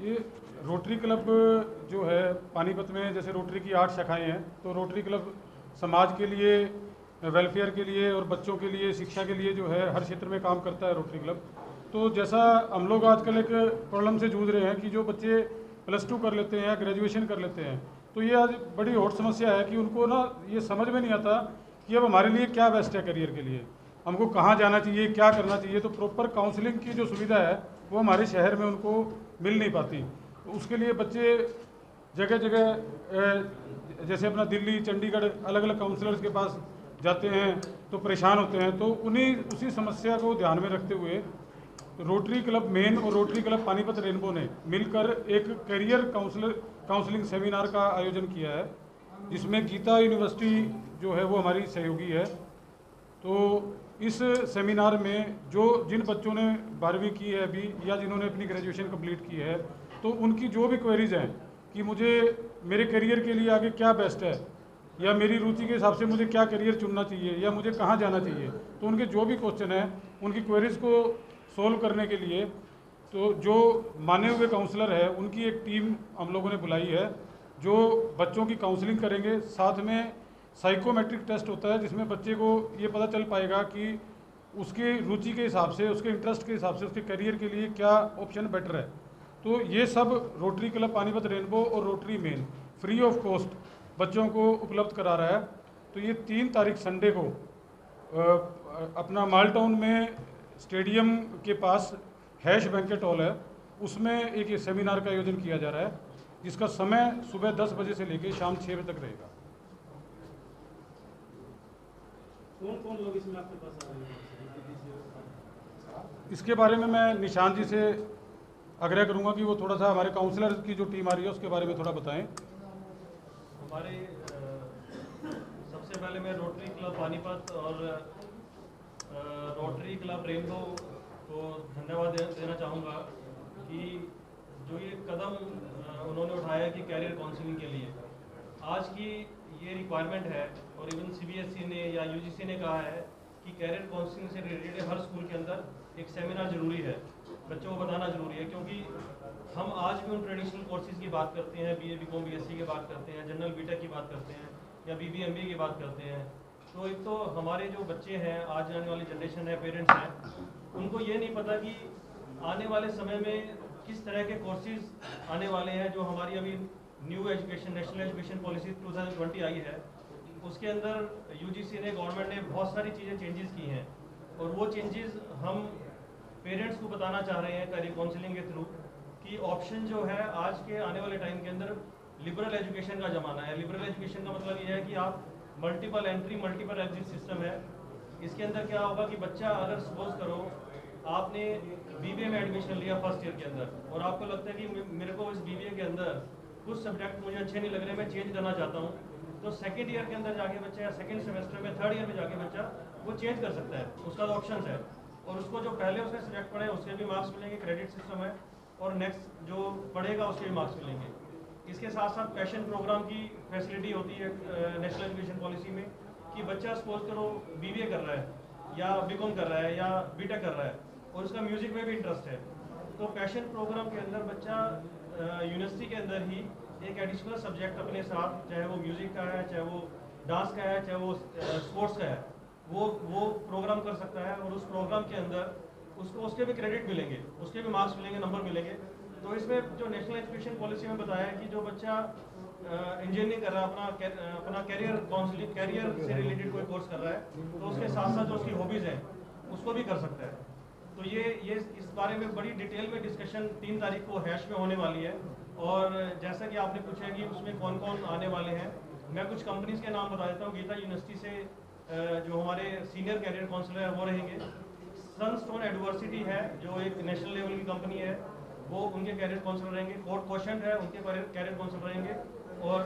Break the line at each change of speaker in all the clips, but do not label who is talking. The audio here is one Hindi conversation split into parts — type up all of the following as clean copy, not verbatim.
ये रोटरी क्लब जो है पानीपत में, जैसे रोटरी की 8 शाखाएं हैं, तो रोटरी क्लब समाज के लिए, वेलफेयर के लिए और बच्चों के लिए, शिक्षा के लिए जो है हर क्षेत्र में काम करता है रोटरी क्लब। तो जैसा हम लोग आजकल एक प्रॉब्लम से जूझ रहे हैं कि जो बच्चे +2 कर लेते हैं या ग्रेजुएशन कर लेते हैं, तो ये आज बड़ी हॉट समस्या है कि उनको ना ये समझ में नहीं आता कि अब हमारे लिए क्या बेस्ट है करियर के लिए, हमको कहाँ जाना चाहिए, क्या करना चाहिए। तो प्रॉपर काउंसलिंग की जो सुविधा है वो हमारे शहर में उनको मिल नहीं पाती। तो उसके लिए बच्चे जगह जगह जैसे अपना दिल्ली, चंडीगढ़ अलग अलग काउंसलर्स के पास जाते हैं तो परेशान होते हैं। तो उसी समस्या को ध्यान में रखते हुए रोटरी क्लब मेन और रोटरी क्लब पानीपत रेनबो ने मिलकर एक करियर काउंसलिंग सेमिनार का आयोजन किया है, जिसमें गीता यूनिवर्सिटी जो है वो हमारी सहयोगी है। तो इस सेमिनार में जिन बच्चों ने 12वीं की है अभी या जिन्होंने अपनी ग्रेजुएशन कंप्लीट की है, तो उनकी जो भी क्वेरीज हैं कि मुझे मेरे करियर के लिए आगे क्या बेस्ट है, या मेरी रुचि के हिसाब से मुझे क्या करियर चुनना चाहिए, या मुझे कहाँ जाना चाहिए, तो उनके जो भी क्वेश्चन हैं उनकी क्वेरीज को सोल्व करने के लिए तो जो माने हुए काउंसलर है उनकी एक टीम हम लोगों ने बुलाई है, जो बच्चों की काउंसलिंग करेंगे। साथ में साइकोमेट्रिक टेस्ट होता है जिसमें बच्चे को ये पता चल पाएगा कि उसकी रुचि के हिसाब से, उसके इंटरेस्ट के हिसाब से उसके करियर के लिए क्या ऑप्शन बेटर है। तो ये सब रोटरी क्लब पानीपत रेनबो और rotary main free of cost बच्चों को उपलब्ध करा रहा है। तो ये 3 तारीख संडे को अपना माल टाउन में स्टेडियम के पास हैश बैंकेट हॉल है, उसमें एक ये सेमिनार का आयोजन किया जा रहा है, जिसका समय सुबह 10 बजे से लेकर शाम 6 बजे तक रहेगा।
कौन कौन लोग इसमें आपके पास आ रहे हैं?
इसके बारे में मैं निशान जी से आग्रह करूंगा कि वो थोड़ा सा हमारे काउंसलर की जो टीम आ रही है उसके बारे में थोड़ा बताएं।
हमारे सबसे पहले मैं रोटरी क्लब पानीपत और रोटरी क्लब रेनबो को धन्यवाद देना चाहूँगा कि जो ये कदम उन्होंने उठाया कि कैरियर काउंसलिंग के लिए आज की ये रिक्वायरमेंट है, और इवन CBSE ने या UGC ने कहा है कि कैरियर काउंसलिंग से रिलेटेड हर स्कूल के अंदर एक सेमिनार जरूरी है, बच्चों को बताना जरूरी है। क्योंकि हम आज भी उन ट्रेडिशनल कोर्सेज की बात करते हैं, BA BCom BSc की बात करते हैं, जनरल BTech की बात करते हैं या BBA MBA की बात करते हैं। तो एक तो हमारे जो बच्चे हैं, आज आने वाली जनरेशन है, पेरेंट्स हैं, उनको ये नहीं पता कि आने वाले समय में किस तरह के कोर्सेज आने वाले हैं। जो हमारी अभी new education national education policy 2020 आई है, उसके अंदर UGC ने, गवर्नमेंट ने बहुत सारी चीज़ें चेंजेस की हैं, और वो चेंजेस हम पेरेंट्स को बताना चाह रहे हैं करियर काउंसलिंग के थ्रू कि ऑप्शन जो है आज के आने वाले टाइम के अंदर लिबरल एजुकेशन का ज़माना है। लिबरल एजुकेशन का मतलब ये है कि आप multiple entry multiple exit system है। इसके अंदर क्या होगा कि बच्चा अगर सपोज करो आपने BBA में एडमिशन लिया फर्स्ट ईयर के अंदर, और आपको लगता है कि मेरे को इस BBA के अंदर कुछ सब्जेक्ट मुझे अच्छे नहीं लग रहे, मैं चेंज करना चाहता हूँ, तो सेकेंड ईयर के अंदर जाके बच्चा या सेकेंड सेमेस्टर में, थर्ड ईयर में जाके बच्चा वो चेंज कर सकता है, उसका तो ऑप्शन है। और उसको जो पहले उसने सब्जेक्ट पढ़े उसके भी मार्क्स मिलेंगे, क्रेडिट सिस्टम है, और नेक्स्ट जो पढ़ेगा उसके भी मार्क्स मिलेंगे। इसके साथ साथ पैशन प्रोग्राम की फैसिलिटी होती है नेशनल एजुकेशन पॉलिसी में कि बच्चा सपोज करो BBA कर रहा है या BCom कर रहा है या BTech कर रहा है और उसका म्यूज़िक में भी इंटरेस्ट है, तो पैशन प्रोग्राम के अंदर बच्चा यूनिवर्सिटी के अंदर ही एक एडिशनल सब्जेक्ट अपने साथ, चाहे वो म्यूज़िक का है, चाहे वो डांस का है, चाहे वो स्पोर्ट्स का है, वो प्रोग्राम कर सकता है, और उस प्रोग्राम के अंदर उसको उसके भी क्रेडिट मिलेंगे, उसके भी मार्क्स मिलेंगे, नंबर मिलेंगे। तो इसमें जो नेशनल एजुकेशन पॉलिसी में बताया है कि जो बच्चा इंजीनियरिंग कर रहा है, अपना कैरियर काउंसलिंग, कैरियर से रिलेटेड कोई कोर्स कर रहा है, तो उसके साथ साथ जो उसकी हॉबीज़ हैं उसको भी कर सकता है। तो ये इस बारे में बड़ी डिटेल में डिस्कशन 3 तारीख को हैश में होने वाली है। और जैसा कि आपने पूछा कि उसमें कौन कौन आने वाले हैं, मैं कुछ कंपनीज के नाम बता देता हूँ। गीता यूनिवर्सिटी से जो हमारे सीनियर कैरियर काउंसलर हैं वो रहेंगे। सनस्टोन एडवर्सिटी है जो एक नेशनल लेवल की कंपनी है, वो उनके कैरियर काउंसलर रहेंगे। कोर्ट क्वेश्चन है, उनके कैरियर काउंसलर रहेंगे। और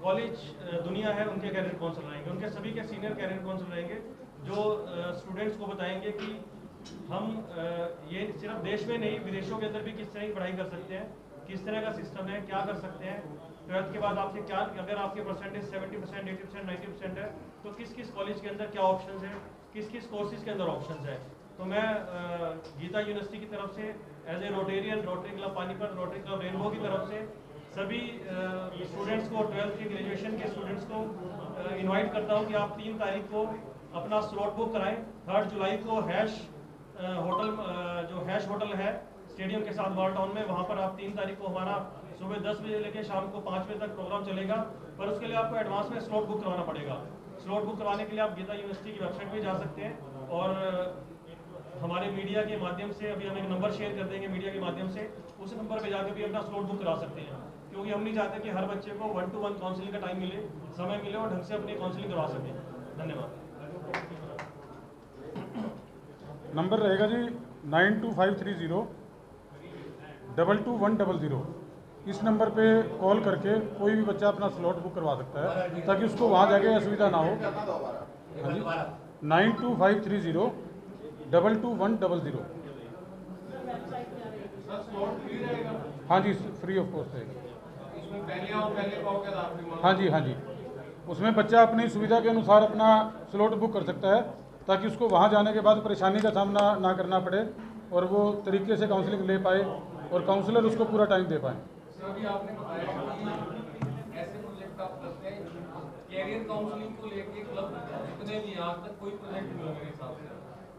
कॉलेज दुनिया है, उनके कैरियर काउंसलर रहेंगे। उनके सभी के सीनियर कैरियर काउंसलर रहेंगे जो स्टूडेंट्स को बताएंगे कि हम ये सिर्फ देश में नहीं, विदेशों के अंदर भी किस तरह की पढ़ाई कर सकते हैं, किस तरह का सिस्टम है, क्या कर सकते हैं। 12th के बाद आपके क्या, अगर आपके परसेंटेज 70%, 80%, 90% है, तो किस किस कॉलेज के अंदर क्या ऑप्शंस है, किस किस कोर्सेज के अंदर ऑप्शंस है। तो मैं गीता यूनिवर्सिटी की तरफ से as a Rotarian, Rotary club Panipat, Rotary club Rainbow की तरफ से सभी स्टूडेंट्स को, 12th के ग्रेजुएशन के स्टूडेंट्स को इनवाइट करता हूँ कि आप 3 तारीख को अपना स्लॉट बुक कराएं। 3 जुलाई को हैश होटल, जो हैश होटल है स्टेडियम के साथ वॉल टाउन में, वहाँ पर आप 3 तारीख को हमारा सुबह 10 बजे लेके शाम को 5 बजे तक प्रोग्राम चलेगा। पर उसके लिए आपको एडवांस में स्लॉट बुक करवाना पड़ेगा। स्लॉट बुक करवाने के लिए आप गीता यूनिवर्सिटी की वेबसाइट पे जा सकते हैं और हमारे मीडिया के माध्यम से अभी हम एक नंबर शेयर कर देंगे मीडिया के माध्यम से, उस नंबर पे जाकर भी अपना स्लॉट बुक करा सकते हैं, क्योंकि हम नहीं चाहते कि हर बच्चे को 1-to-1 काउंसलिंग का टाइम मिले, समय मिले और ढंग से अपनी काउंसलिंग करवा सकें। धन्यवाद।
नंबर रहेगा जी 92530 22100। इस नंबर पे कॉल करके कोई भी बच्चा अपना स्लॉट बुक करवा सकता है ताकि उसको वहाँ जाके असुविधा ना हो। हाँ जी, 92530 22100। हाँ जी, फ्री ऑफ कॉस्ट रहेगा। हाँ जी, हाँ जी, उसमें बच्चा अपनी सुविधा के अनुसार अपना स्लॉट बुक कर सकता है ताकि उसको वहाँ जाने के बाद परेशानी का सामना ना करना पड़े और वो तरीके से काउंसलिंग ले पाए और काउंसलर उसको पूरा टाइम दे पाए।
अभी आपने बताया कि ऐसे प्रोजेक्ट आप करते हैं, कैरियर काउंसलिंग को लेके क्लब जितने भी आज तक कोई प्रोजेक्ट नहीं है मेरे हिसाब से,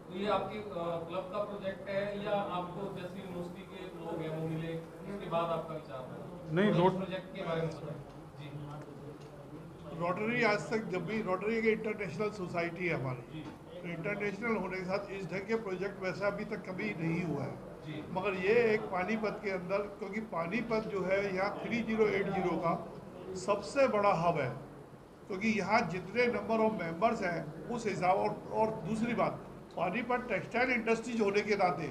तो ये आपके क्लब का प्रोजेक्ट है या आपको जैसे यूनिवर्सिटी के लोग हैं वो मिले उसके बाद आपका विचार है?
नहीं,
प्रोजेक्ट के बारे में बताएं जी।
रोटरी आज तक जब भी रोटरी एक इंटरनेशनल सोसाइटी है हमारी, तो इंटरनेशनल होने के साथ इस ढंग के प्रोजेक्ट वैसा अभी तक कभी नहीं हुआ है। मगर ये एक पानीपत के अंदर, क्योंकि पानीपत जो है यहाँ 3080 का सबसे बड़ा हब है, क्योंकि यहाँ जितने नंबर ऑफ मेंबर्स हैं उस हिसाब, और दूसरी बात पानीपत टेक्सटाइल इंडस्ट्रीज होने के नाते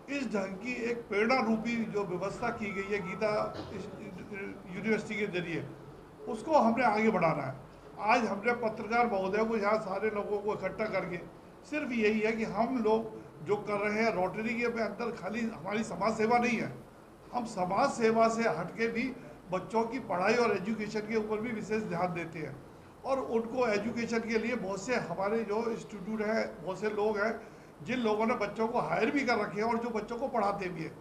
इस ढंग की एक प्रेरणा रूपी जो व्यवस्था की गई है गीता यूनिवर्सिटी के जरिए, उसको हमने आगे बढ़ाना है। आज हमने पत्रकार महोदय को यहाँ सारे लोगों को इकट्ठा करके सिर्फ यही है कि हम लोग जो कर रहे हैं रोटरी के अंदर खाली हमारी समाज सेवा नहीं है, हम समाज सेवा से हटके भी बच्चों की पढ़ाई और एजुकेशन के ऊपर भी विशेष ध्यान देते हैं और उनको एजुकेशन के लिए बहुत से हमारे जो इंस्टीट्यूट हैं, बहुत से लोग हैं जिन लोगों ने बच्चों को हायर भी कर रखे हैं और जो बच्चों को पढ़ाते भी हैं।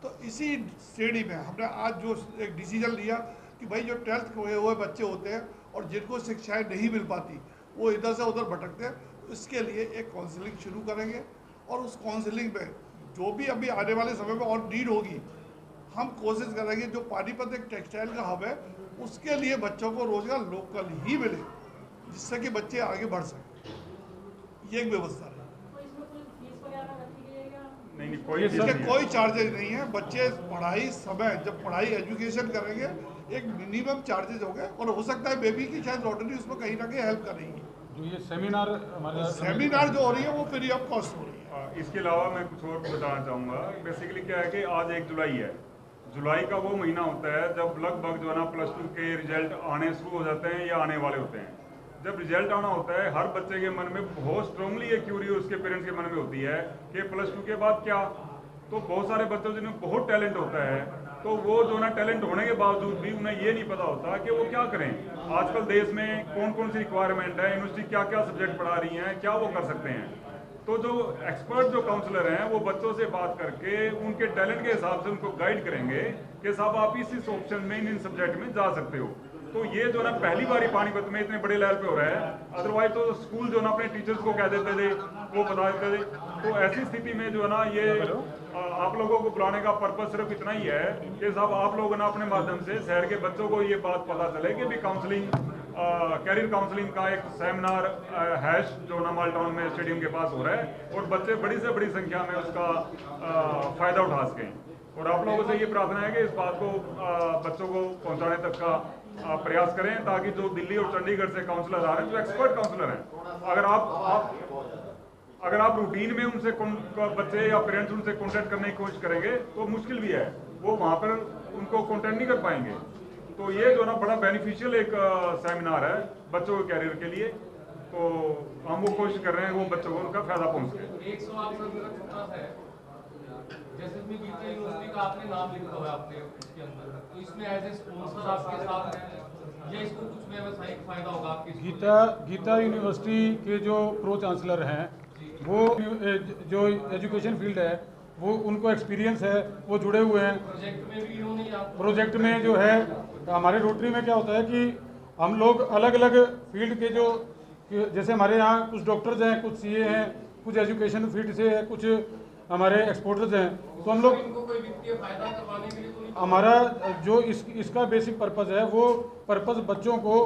तो इसी श्रेणी में हमने आज जो एक डिसीजन लिया कि भाई जो 12th हुए बच्चे होते हैं और जिनको शिक्षाएं नहीं मिल पाती, वो इधर से उधर भटकते हैं, तो इसके लिए एक काउंसलिंग शुरू करेंगे और उस काउंसलिंग में जो भी अभी आने वाले समय में और नीड होगी, हम कोशिश करेंगे जो पानीपत एक टेक्सटाइल का हब है उसके लिए बच्चों को रोजगार लोकल ही मिले, जिससे कि बच्चे आगे बढ़ सकें। ये एक व्यवस्था है।
नहीं, कोई
इसके कोई चार्जेज नहीं है। बच्चे पढ़ाई समय जब पढ़ाई एजुकेशन करेंगे एक मिनिमम चार्जेज होंगे और हो सकता है बेबी की शायद रोटरी उसमें कहीं ना कहीं हेल्प करेंगी।
जो ये सेमिनार हमारे
सेमिनार जो हो रही है वो फ्री ऑफ कॉस्ट हो रही है।
इसके अलावा मैं कुछ और बताना चाहूँगा। बेसिकली क्या है कि आज 1 जुलाई है। जुलाई का वो महीना होता है जब लगभग जो है ना +2 के रिजल्ट आने शुरू हो जाते हैं या आने वाले होते हैं। जब रिजल्ट आना होता है हर बच्चे के मन में बहुत स्ट्रांगली ये क्यूरी उसके पेरेंट्स के मन में होती है कि +2 के बाद क्या। तो बहुत सारे बच्चों जिनमें बहुत टैलेंट होता है, तो वो जो ना टैलेंट होने के बावजूद भी उन्हें ये नहीं पता होता कि वो क्या करें। आजकल देश में कौन कौन सी रिक्वायरमेंट है, यूनिवर्सिटी क्या क्या सब्जेक्ट पढ़ा रही हैं, क्या वो कर सकते हैं। तो जो एक्सपर्ट जो काउंसलर हैं वो बच्चों से बात करके उनके टैलेंट के हिसाब से उनको गाइड करेंगे कि साहब आप इस ऑप्शन में इन सब्जेक्ट में जा सकते हो। तो ये जो ना पहली बार पानीपत में इतने बड़े लेवल पे हो रहा है। अदरवाइज तो स्कूल जो ना अपने टीचर्स को कह देते थे, वो बता देते थे। तो ऐसी स्थिति में जो है ना ये आप लोगों को बुलाने का पर्पस सिर्फ इतना ही है कि साहब आप लोग ना अपने माध्यम से शहर के बच्चों को ये बात पता चले कि भी काउंसलिंग, कैरियर काउंसलिंग का एक सेमिनार हैश जो ना माल टाउन में स्टेडियम के पास हो रहा है और बच्चे बड़ी से बड़ी संख्या में उसका फ़ायदा उठा सकें। और आप लोगों से ये प्रार्थना है कि इस बात को बच्चों को पहुंचाने तक का प्रयास करें, ताकि जो दिल्ली और चंडीगढ़ से काउंसलर आ रहे हैं, जो एक्सपर्ट काउंसलर हैं, अगर आप रूटीन में उनसे बच्चे या पेरेंट्स उनसे कॉन्टेक्ट करने की कोशिश करेंगे तो मुश्किल भी है, वो वहाँ पर उनको कॉन्टेक्ट नहीं कर पाएंगे। तो ये जो ना बड़ा बेनिफिशियल एक सेमिनार है बच्चों के कैरियर के लिए। तो हम वो कोशिश कर रहे हैं वो बच्चों को उनका फायदा पहुँच सके।
108 छोटा सा है, जैसे इसमें गीता यूनिवर्सिटी का आपने नाम लिखा हुआ है आपने इसके अंदर, तो इसमें एज ए स्पॉन्सर आपके साथ है या इसको कुछ व्यवसायिक फायदा होगा आपके?
गीता यूनिवर्सिटी के जो प्रो चांसलर हैं वो जो एजुकेशन फील्ड है वो उनको एक्सपीरियंस है, वो जुड़े हुए हैं
प्रोजेक्ट में भी हो नहीं आप
प्रोजेक्ट में। जो है हमारे रोटरी में क्या होता है कि हम लोग अलग अलग फील्ड के जो जैसे हमारे यहाँ कुछ डॉक्टर्स हैं, कुछ सीए हैं, कुछ एजुकेशन फील्ड से है, कुछ हमारे एक्सपोर्टर्स हैं, तो हम लोग
इनको कोई वित्तीय फायदा करवाने के लिए तो नहीं
हमारा जो इसका बेसिक पर्पज़ है वो पर्पज़ बच्चों को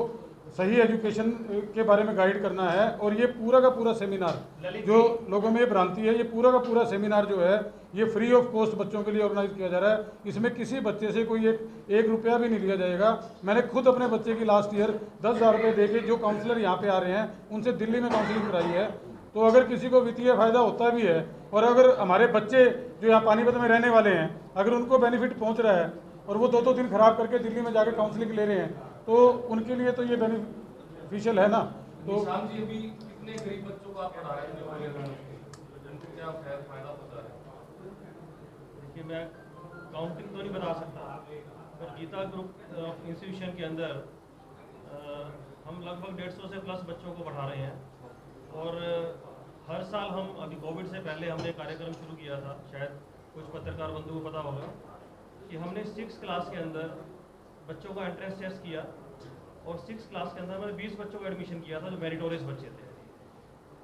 सही एजुकेशन के बारे में गाइड करना है। और ये पूरा का पूरा सेमिनार जो लोगों में ये भ्रांति है, ये पूरा का पूरा सेमिनार जो है ये फ्री ऑफ कॉस्ट बच्चों के लिए ऑर्गेनाइज किया जा रहा है। इसमें किसी बच्चे से कोई एक रुपया भी नहीं लिया जाएगा। मैंने खुद अपने बच्चे की लास्ट ईयर 10,000 रुपये दे के जो काउंसलर यहाँ पे आ रहे हैं उनसे दिल्ली में काउंसलिंग कराई है। तो अगर किसी को वित्तीय फ़ायदा होता भी है और अगर हमारे बच्चे जो यहाँ पानीपत में रहने वाले हैं अगर उनको बेनिफिट पहुँच रहा है और वो 2-2 दिन खराब करके दिल्ली में जाकर काउंसलिंग ले रहे हैं तो उनके लिए तो ये बेनिफिशियल है ना। तो
निशान जी अभी कितने गरीब बच्चों को आप पढ़ा रहे हैं जो जिनको क्या फायदा होता है?
देखिए मैं काउंटिंग तो नहीं बता सकता, पर गीता ग्रुप इंस्टीट्यूशन के अंदर हम लगभग 150 से प्लस बच्चों को पढ़ा रहे हैं। और हर साल हम अभी कोविड से पहले हमने कार्यक्रम शुरू किया था, शायद कुछ पत्रकार बंधु को पता होगा कि हमने 6 क्लास के अंदर बच्चों का एंट्रेंस टेस्ट किया और 6 क्लास के अंदर हमने 20 बच्चों को एडमिशन किया था जो मेरिटोरियस बच्चे थे।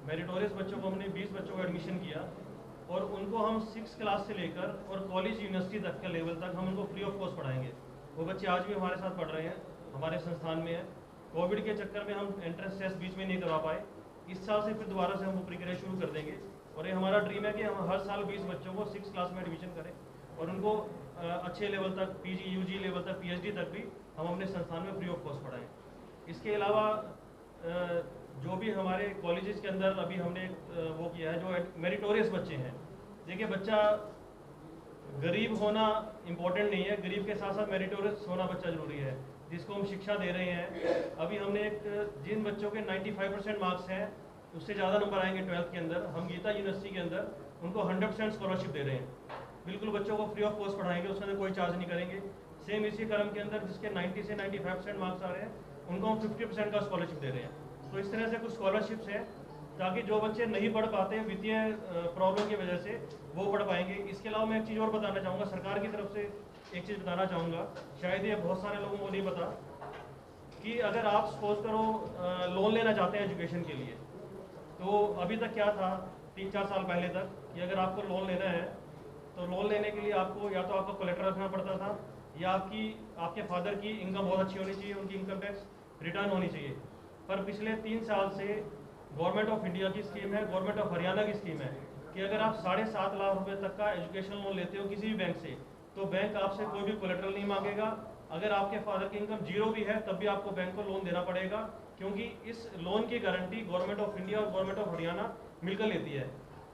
मेरिटोरियस बच्चों को हमने 20 बच्चों को एडमिशन किया और उनको हम 6 क्लास से लेकर और कॉलेज यूनिवर्सिटी तक के लेवल तक हम उनको फ्री ऑफ कॉस्ट पढ़ाएंगे। वो बच्चे आज भी हमारे साथ पढ़ रहे हैं, हमारे संस्थान में है। कोविड के चक्कर में हम एंट्रेंस टेस्ट बीच में नहीं करवा पाए, इस साल से फिर दोबारा से हम वो प्रक्रिया शुरू कर देंगे। और ये हमारा ड्रीम है कि हम हर साल 20 बच्चों को 6 क्लास में एडमिशन करें और उनको अच्छे लेवल तक पीजी यूजी लेवल तक पीएचडी तक भी हम अपने संस्थान में फ्री ऑफ कॉस्ट पढ़ाएं। इसके अलावा जो भी हमारे कॉलेजेस के अंदर अभी हमने वो किया है जो मेरिटोरियस बच्चे हैं। देखिए बच्चा गरीब होना इम्पोर्टेंट नहीं है, गरीब के साथ साथ मेरिटोरियस होना बच्चा जरूरी है जिसको हम शिक्षा दे रहे हैं। अभी हमने जिन बच्चों के 95% मार्क्स हैं उससे ज़्यादा नंबर आएंगे 12th के अंदर, हम गीता यूनिवर्सिटी के अंदर उनको 100% स्कॉलरशिप दे रहे हैं। बिल्कुल बच्चों को फ्री ऑफ कॉस्ट पढ़ाएंगे, उसके अंदर कोई चार्ज नहीं करेंगे। सेम इसी क्रम के अंदर जिसके 90 से 95% मार्क्स आ रहे हैं उनको हम 50% का स्कॉलरशिप दे रहे हैं। तो इस तरह से कुछ स्कॉलरशिप्स हैं ताकि जो बच्चे नहीं पढ़ पाते वित्तीय प्रॉब्लम की वजह से वो पढ़ पाएंगे। इसके अलावा मैं एक चीज़ और बताना चाहूँगा, सरकार की तरफ से एक चीज़ बताना चाहूँगा, शायद ये बहुत सारे लोगों को नहीं पता कि अगर आप सपोज करो लोन लेना चाहते हैं एजुकेशन के लिए, तो अभी तक क्या था 3-4 साल पहले तक कि अगर आपको लोन लेना है तो लोन लेने के लिए आपको या तो आपको कोलेटरल रखना पड़ता था या आपके फादर की इनकम बहुत अच्छी होनी चाहिए, उनकी इनकम टैक्स रिटर्न होनी चाहिए। पर पिछले 3 साल से गवर्नमेंट ऑफ इंडिया की स्कीम है, गवर्नमेंट ऑफ हरियाणा की स्कीम है कि अगर आप 7.5 लाख रुपए तक का एजुकेशन लोन लेते हो किसी भी बैंक से तो बैंक आपसे कोई भी कोलेटरल नहीं मांगेगा। अगर आपके फादर की इनकम 0 भी है तब भी आपको बैंक को लोन देना पड़ेगा, क्योंकि इस लोन की गारंटी गवर्नमेंट ऑफ इंडिया और गवर्नमेंट ऑफ हरियाणा मिलकर लेती है।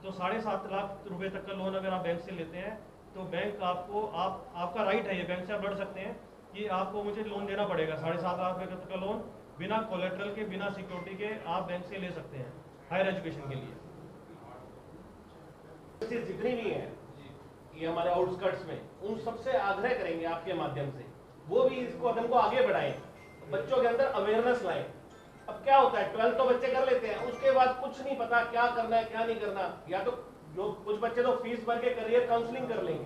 तो 7.5 लाख रुपए तक का लोन अगर आप बैंक से लेते हैं तो बैंक आपको आपका राइट है, ये बैंक से आप लड़ सकते हैं कि आपको मुझे लोन देना पड़ेगा 7.5 लाख रुपए तक का लोन बिना कोलेटरल के बिना सिक्योरिटी के आप बैंक से ले सकते हैं हायर एजुकेशन के लिए।
जितनी भी है ये हमारे आउटस्कर्ट्स में, उन सबसे आग्रह करेंगे आपके माध्यम से वो भी इस कदम को आगे बढ़ाएं, बच्चों के अंदर अवेयरनेस लाएं। अब क्या होता है 12th तो बच्चे कर लेते हैं, उसके बाद कुछ नहीं पता क्या करना है क्या नहीं करना, या तो जो कुछ बच्चे तो फीस भर के करियर काउंसलिंग कर लेंगे।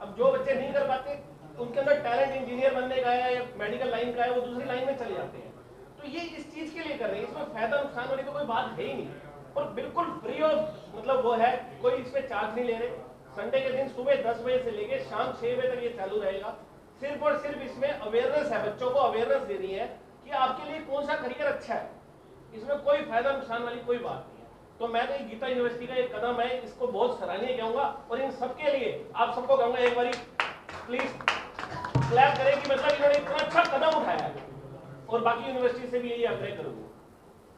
अब जो बच्चे नहीं कर पाते उनके अंदर टैलेंट इंजीनियर बनने का है या मेडिकल लाइन का है, वो दूसरी लाइन में चले जाते हैं। तो ये इस चीज के लिए कर रहे हैं, इसमें फायदा नुकसान वाली तो कोई बात है ही नहीं और बिल्कुल फ्री ऑफ मतलब वो है, कोई इसमें चार्ज नहीं ले रहे। संडे के दिन सुबह 10 बजे से लेकर शाम 6 बजे तक ये चालू रहेगा। सिर्फ और सिर्फ इसमें अवेयरनेस है, बच्चों को अवेयरनेस देनी है कि आपके लिए कौन सा करियर अच्छा है। इसमें कोई फायदा नुकसान वाली कोई बात नहीं है। तो मैं तो गीता यूनिवर्सिटी का एक कदम है, इसको बहुत सराहनीय कहूंगा और इन सबके लिए आप सबको कहूंगा एक बार प्लीज क्लैप करें कि मतलब इन्होंने इतना अच्छा कदम उठाया है और बाकी यूनिवर्सिटी से भी यही आग्रह करूंगा।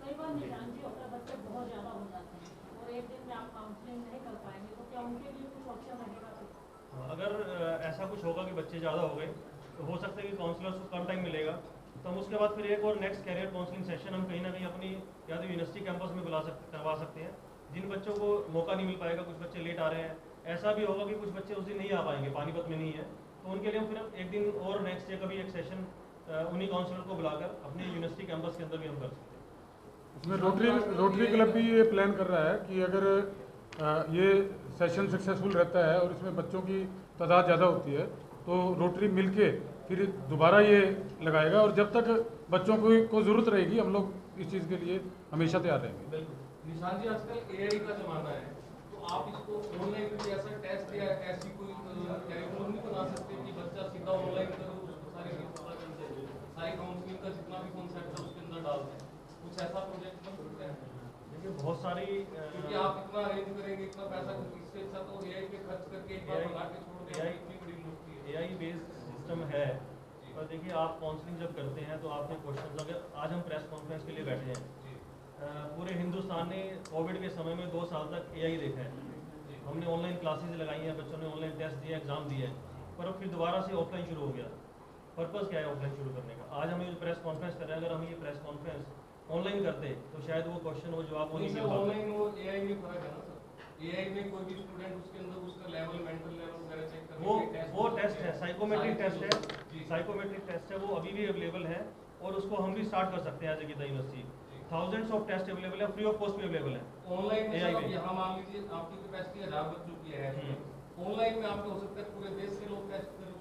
कई बार निशान जी होता है बच्चे बहुत ज्यादा हो जाते हैं और एक दिन में आप काउंसलिंग नहीं कर पाएंगे, तो क्या उनके लिए कुछ ऑप्शन रहेगा?
अगर ऐसा कुछ होगा कि बच्चे ज़्यादा हो गए तो हो सकता है कि काउंसलर्स को कम टाइम मिलेगा, तो हम उसके बाद फिर एक और नेक्स्ट कैरियर काउंसलिंग सेशन हम कहीं ना कहीं अपनी या तो यूनिवर्सिटी कैंपस में करवा सकते हैं। जिन बच्चों को मौका नहीं मिल पाएगा, कुछ बच्चे लेट आ रहे हैं, ऐसा भी होगा कि कुछ बच्चे उस दिन नहीं आ पाएंगे, पानीपत में नहीं है, तो उनके लिए हम फिर एक दिन और नेक्स्ट डे कभी एक सेशन उन्हीं काउंसलर को बुलाकर अपनी यूनिवर्सिटी कैंपस के अंदर भी हम कर सकते हैं।
इसमें रोटरी क्लब भी ये प्लान कर रहा है कि अगर ये सेशन सक्सेसफुल रहता है और इसमें बच्चों की तादाद ज़्यादा होती है, तो रोटरी मिलके फिर दोबारा ये लगाएगा और जब तक बच्चों को ज़रूरत रहेगी हम लोग इस चीज़ के लिए हमेशा तैयार रहेंगे।
बिल्कुल। निशान जी, आजकल एआई का ज़माना है, तो आप इसको ऑनलाइन कोई ऐसा टेस्ट या ऐसी कोई कैरिकुलम नहीं बना सकते कि बच्चा सीधा ऑनलाइन करे, उसको सारी चीज़ पता चल जाए, सारी काउंसलिंग का जितना भी कॉन्सेप्ट है उसके अंदर डाल दें, कुछ ऐसा प्रोजेक्ट बन सकता है?
देखिए बहुत सारी
क्योंकि आप इतना अरेंज करेंगे, इतना पैसा, इससे अच्छा तो एआई पे खर्च करके एक बार लगा के छोड़ दें, इतनी बड़ी मूर्ति है।
एआई बेस्ड सिस्टम है, पर देखिए आप काउंसलिंग जब करते हैं तो आपने क्वेश्चन, अगर आज हम प्रेस कॉन्फ्रेंस के लिए बैठे हैं, पूरे हिंदुस्तान ने कोविड के समय में 2 साल तक एआई देखा है, हमने ऑनलाइन क्लासेज लगाई हैं, बच्चों ने ऑनलाइन टेस्ट दिए, एग्जाम दिए, पर अब फिर दोबारा से ऑफलाइन शुरू हो गया। पर्पज़ क्या है ऑफलाइन शुरू करने का? आज हम ये प्रेस कॉन्फ्रेंस कर रहे हैं, अगर हम ये प्रेस कॉन्फ्रेंस ऑनलाइन करते तो शायद वो क्वेश्चन वो जवाब वो नहीं मिल पाता।
ऑनलाइन वो एआई में फर्क है ना सर, एआई में कोई भी स्टूडेंट उसके अंदर उसका लेवल, मेंटल लेवल वगैरह चेक करके
वो टेस्ट है, साइकोमेट्रिक टेस्ट है, साइकोमेट्रिक टेस्ट है, वो अभी भी अवेलेबल है और उसको हम भी स्टार्ट कर सकते हैं as a Geeta university. Thousands of test available है, फ्री ऑफ कॉस्ट भी अवेलेबल है
ऑनलाइन में।
AI
अब
में।
यहाँ मान लीजिए आपकी कैपेसिटी 1000 बच्चों की है, ऑनलाइन में आपके हो सकता है पूरे देश के लोग टेस्ट करें,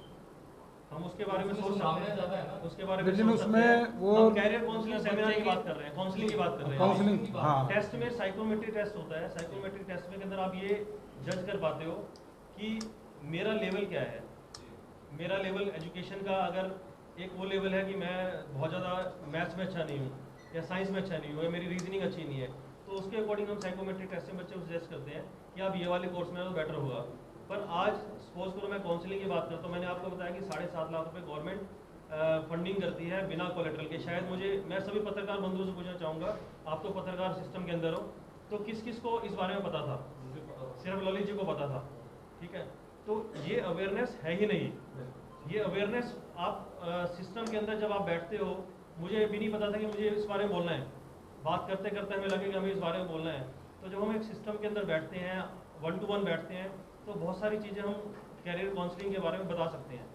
हम उसके बारे में सोच सकते
संभावना
हैं,
ज़्यादा है ना।
उसके बारे में
लेकिन
सोच सकते हैं।
उसमें वो
हम कैरियर काउंसलिंग सेमिनार की बात कर रहे हैं, काउंसलिंग की बात कर रहे हैं।
काउंसलिंग, हाँ,
टेस्ट में साइकोमेट्रिक टेस्ट होता है, साइकोमेट्रिक टेस्ट में के अंदर आप ये जज कर पाते हो कि मेरा लेवल क्या है, मेरा लेवल एजुकेशन का, अगर एक वो लेवल है कि मैं बहुत ज़्यादा मैथ्स में अच्छा नहीं हूँ या साइंस में अच्छा नहीं हूँ या मेरी रीजनिंग अच्छी नहीं है, तो उसके अकॉर्डिंग हम साइकोमेट्रिक टेस्ट में बच्चे को सजेस्ट करते हैं कि आप ये वाले कोर्स में तो बेटर होगा। पर आज सपोज करो मैं काउंसलिंग की बात करता हूँ, मैंने आपको बताया कि 7.5 लाख रुपये गवर्नमेंट फंडिंग करती है बिना कोलेट्रल के। शायद मुझे, मैं सभी पत्रकार बंधुओं से पूछना चाहूँगा, आप तो पत्रकार सिस्टम के अंदर हो, तो किस किस को इस बारे में पता था? सिर्फ ललित जी को पता था, ठीक है। तो ये अवेयरनेस है ही नहीं, ये अवेयरनेस आप सिस्टम के अंदर जब आप बैठते हो, मुझे भी नहीं पता था कि मुझे इस बारे में बोलना है, बात करते करते हमें लगे कि हमें इस बारे में बोलना है। तो जब हम एक सिस्टम के अंदर बैठते हैं, 1 to 1 बैठते हैं, तो बहुत सारी चीज़ें हम कैरियर काउंसलिंग के बारे में बता सकते हैं।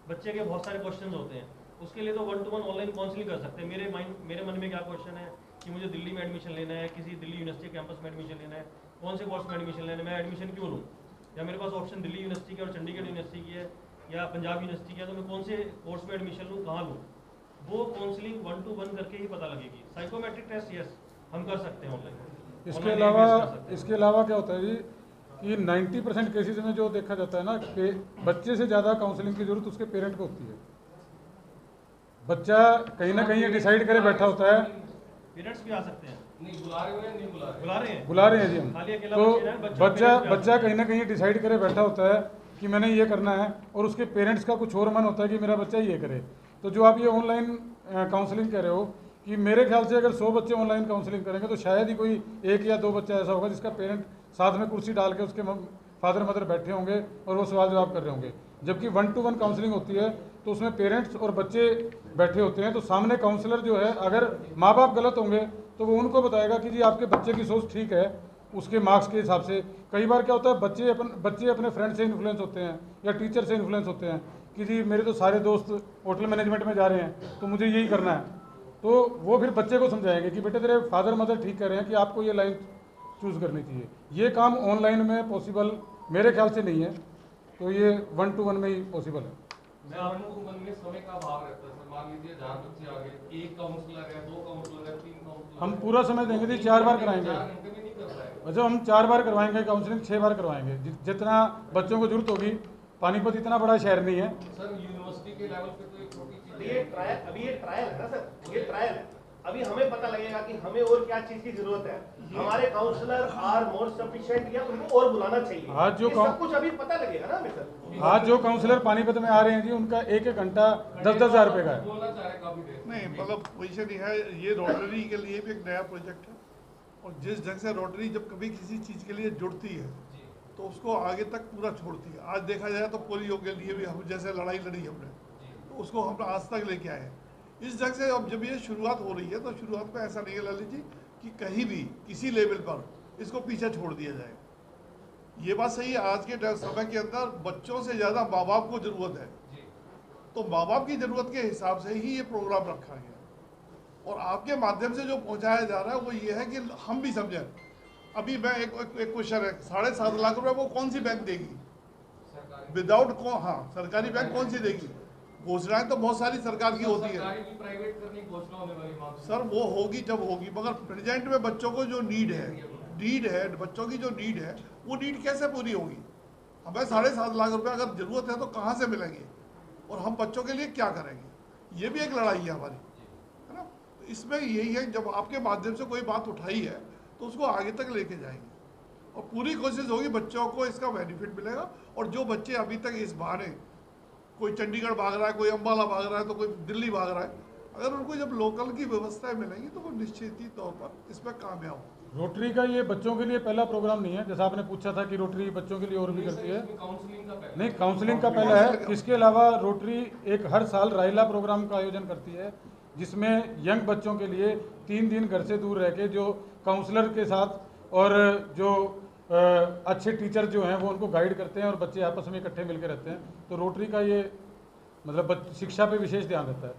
बच्चे के बहुत सारे क्वेश्चन होते हैं, उसके लिए तो 1 to 1 ऑनलाइन काउंसलिंग कर सकते हैं। मेरे मन में क्या क्वेश्चन है कि मुझे दिल्ली में एडमिशन लेना है, किसी दिल्ली यूनिवर्सिटी कैंपस में एडमिशन लेना है, कौन से कोर्स में एडमिशन लेना है, मैं एडमिशन क्यों लूँ, या मेरे पास ऑप्शन दिल्ली यूनिवर्सिटी की और चंडीगढ़ यूनिवर्सिटी की है या पंजाब यूनिवर्सिटी की है, तो मैं कौन से कोर्स में एडमिशन लूँ, कहाँ लूँ, वो काउंसलिंग 1 to 1 करके ही पता लगेगी। साइकोमेट्रिक टेस्ट यस हम कर सकते हैं ऑनलाइन।
इसके अलावा क्या होता है जी कि 90% केसेस में जो देखा जाता है ना कि बच्चे से ज़्यादा काउंसलिंग की जरूरत उसके पेरेंट को होती है। बच्चा कहीं ना कहीं डिसाइड करे बैठा होता है,
पेरेंट्स भी आ सकते हैं,
नहीं बुला रहे हैं, नहीं
बुला रहे हैं
जी हम,
खाली अकेला
तो
बच्चा नहीं,
बच्चा कहीं ना कहीं डिसाइड करे बैठा होता है कि मैंने ये करना है और उसके पेरेंट्स का कुछ और मन होता है कि मेरा बच्चा ये करे। तो जो आप ये ऑनलाइन काउंसलिंग कह रहे हो कि मेरे ख्याल से अगर 100 बच्चे ऑनलाइन काउंसलिंग करेंगे तो शायद ही कोई 1 या 2 बच्चा ऐसा होगा जिसका पेरेंट साथ में कुर्सी डाल के उसके फादर मदर बैठे होंगे और वो सवाल जवाब कर रहे होंगे। जबकि 1 to 1 काउंसलिंग होती है तो उसमें पेरेंट्स और बच्चे बैठे होते हैं, तो सामने काउंसलर जो है, अगर माँ बाप गलत होंगे तो वो उनको बताएगा कि जी आपके बच्चे की सोच ठीक है उसके मार्क्स के हिसाब से। कई बार क्या होता है बच्चे अपने फ्रेंड से इन्फ्लुएंस होते हैं या टीचर से इन्फ्लुएंस होते हैं कि जी मेरे तो सारे दोस्त होटल मैनेजमेंट में जा रहे हैं तो मुझे यही करना है, तो वो फिर बच्चे को समझाएंगे कि बेटे तेरे फादर मदर ठीक कह रहे हैं कि आपको ये लाइन चूज़ करनी चाहिए। ये काम ऑनलाइन में पॉसिबल मेरे ख्याल से नहीं है, तो ये 1 to 1 में ही पॉसिबल है।
मैं आपको मन में समय का अभाव रहता है सर, मान लीजिए 1000 बच्चे आ गए, 1 काउंसलर है, 2 काउंसलर है, 3 काउंसलर,
हम पूरा समय देंगे जी, 4 बार कराएंगे।
4 घंटे में नहीं कर पाएंगे।
अच्छा, हम 4 बार करवाएंगे काउंसलिंग, 6 बार करवाएंगे, जितना बच्चों को जरूरत होगी। पानीपत इतना बड़ा शहर नहीं है
सर, यूनिवर्सिटी के लेवल पे तो एक छोटी चीज
ये ट्रायल, अभी ये ट्रायल है ना सर, ये ट्रायल है। अभी हमें पता लगेगा कि हमें और क्या चीज की जरूरत है, हमारे काउंसलर आर मोर सफिशिएंट या उनको और बुलाना चाहिए।
आज जो
ये सब कुछ अभी पता लगेगा ना हमें सर।
आज जो काउंसलर पानीपत में आ रहे हैं जी, उनका 1-1 घंटा 10-10 हज़ार रुपये का है।
बोलना चाह रहे काफी देर
नहीं मतलब पोजीशन है, ये रोटरी के लिए भी एक नया प्रोजेक्ट है और जिस ढंग से रोटरी जब कभी किसी चीज़ के लिए जुड़ती है तो उसको आगे तक पूरा छोड़ती है। आज देखा जाए तो पोलियो के लिए भी हम जैसे लड़ाई लड़ी हमने, तो उसको हम आज तक लेके आए हैं। इस ढंग से अब जब ये शुरुआत हो रही है तो शुरुआत में ऐसा नहीं है ललित जी कि कहीं भी किसी लेवल पर इसको पीछे छोड़ दिया जाए। ये बात सही है, आज के समय के अंदर बच्चों से ज़्यादा माँ बाप को ज़रूरत है, तो माँ बाप की ज़रूरत के हिसाब से ही ये प्रोग्राम रखा गया और आपके माध्यम से जो पहुँचाया जा रहा है वो ये है कि हम भी समझें अभी मैं एक क्वेश्चन है, 7.5 लाख रुपए वो कौन सी बैंक देगी? विदाउट हाँ, सरकारी बैंक कौन सी देगी? घोषणाएं तो बहुत सारी सरकार की होती है
प्राइवेट करने की घोषणा होने वाली मांग
सर, वो होगी जब होगी, मगर प्रेजेंट में बच्चों को जो नीड है बच्चों की जो नीड है, वो नीड कैसे पूरी होगी? हमें 7.5 लाख रुपए अगर जरूरत है तो कहाँ से मिलेंगे, और हम बच्चों के लिए क्या करेंगे? ये भी एक लड़ाई है हमारी, है ना? तो इसमें यही है, जब आपके माध्यम से कोई बात उठाई है तो उसको आगे तक लेके जाएंगे, और पूरी कोशिश होगी बच्चों को इसका बेनिफिट मिलेगा। और जो बच्चे अभी तक इस बहाने, कोई चंडीगढ़ भाग रहा है, कोई अम्बाला भाग रहा है, तो कोई दिल्ली भाग रहा है, अगर उनको जब लोकल की व्यवस्थाएं मिलेंगी तो वो निश्चित ही तौर पर इसमें कामयाब हो।
रोटरी का ये बच्चों के लिए पहला प्रोग्राम नहीं है, जैसा आपने पूछा था कि रोटरी बच्चों के लिए और भी करती है।
काउंसलिंग का पहले
नहीं, काउंसलिंग का पहला है। इसके अलावा रोटरी एक हर साल राइला प्रोग्राम का आयोजन करती है, जिसमें यंग बच्चों के लिए 3 दिन घर से दूर रह के जो काउंसलर के साथ और जो अच्छे टीचर जो हैं वो उनको गाइड करते हैं और बच्चे आपस में इकट्ठे मिलकर रहते हैं। तो रोटरी का ये मतलब शिक्षा पे विशेष ध्यान रहता है।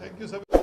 Thank you sir.